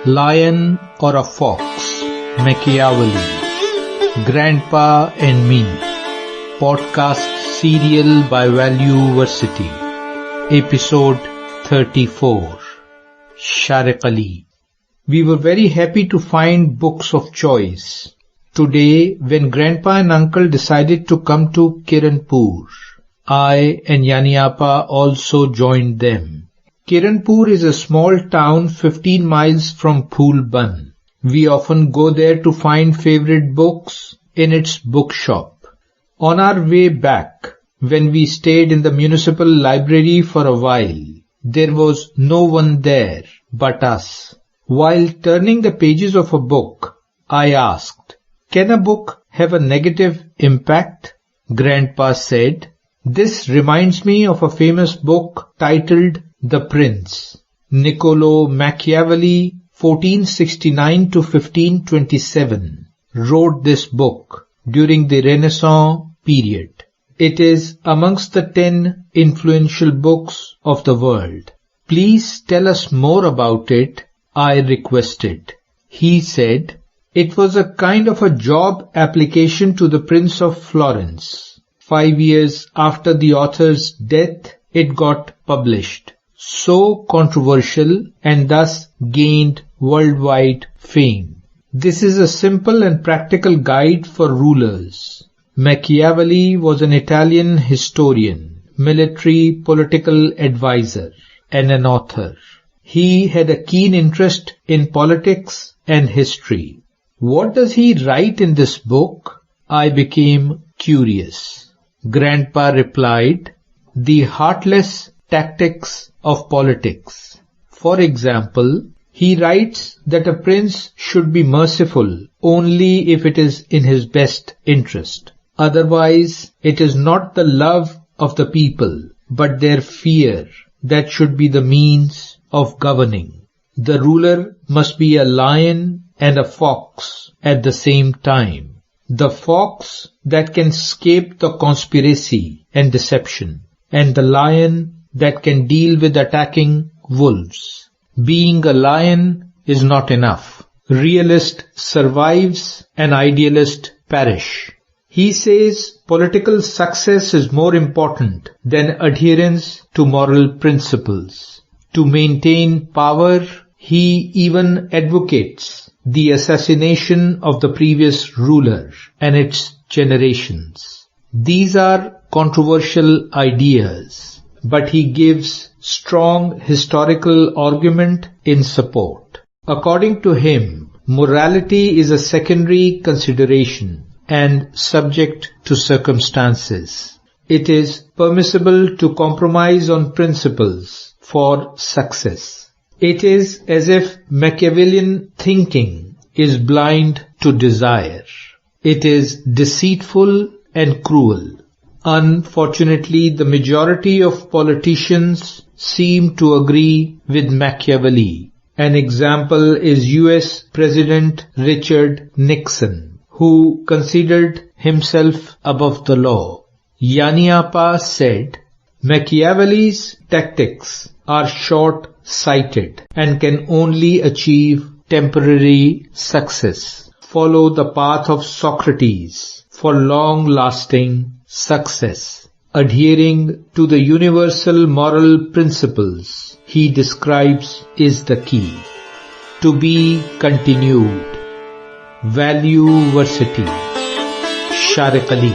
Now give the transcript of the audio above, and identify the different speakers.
Speaker 1: Lion or a Fox? Machiavelli. Grandpa and Me. Podcast serial by Valueversity. Episode 34. Shariq Ali. We were very happy to find books of choice. Today, when Grandpa and Uncle decided to come to Kiranpur, I and Yaniappa also joined them. Kiranpur is a small town 15 miles from Phulban. We often go there to find favorite books in its bookshop. On our way back, when we stayed in the municipal library for a while, there was no one there but us. While turning the pages of a book, I asked, "Can a book have a negative impact?" Grandpa said, "This reminds me of a famous book titled The Prince." Niccolo Machiavelli, 1469 to 1527, wrote this book during the Renaissance period. It is amongst the 10 influential books of the world. "Please tell us more about it," I requested. He said, "It was a kind of a job application to the Prince of Florence. 5 years after the author's death, it got published. So controversial and thus gained worldwide fame. This is a simple and practical guide for rulers." Machiavelli was an Italian historian, military political advisor, and an author. He had a keen interest in politics and history. What does he write in this book? I became curious. Grandpa replied, "The heartless tactics of politics. For example, he writes that a prince should be merciful only if it is in his best interest. Otherwise, it is not the love of the people, but their fear that should be the means of governing. The ruler must be a lion and a fox at the same time. The fox that can escape the conspiracy and deception, and the lion that can deal with attacking wolves. Being a lion is not enough. Realist survives and idealist perish." He says political success is more important than adherence to moral principles. To maintain power, he even advocates the assassination of the previous ruler and its generations. These are controversial ideas, but he gives strong historical argument in support. According to him, morality is a secondary consideration and subject to circumstances. It is permissible to compromise on principles for success. It is as if Machiavellian thinking is blind to desire. It is deceitful and cruel. Unfortunately, the majority of politicians seem to agree with Machiavelli. An example is US President Richard Nixon, who considered himself above the law. Yaniappa said, "Machiavelli's tactics are short-sighted and can only achieve temporary success. Follow the path of Socrates for long-lasting success. Adhering to the universal moral principles he describes is the key." To be continued. Valueversity. Shariq Ali.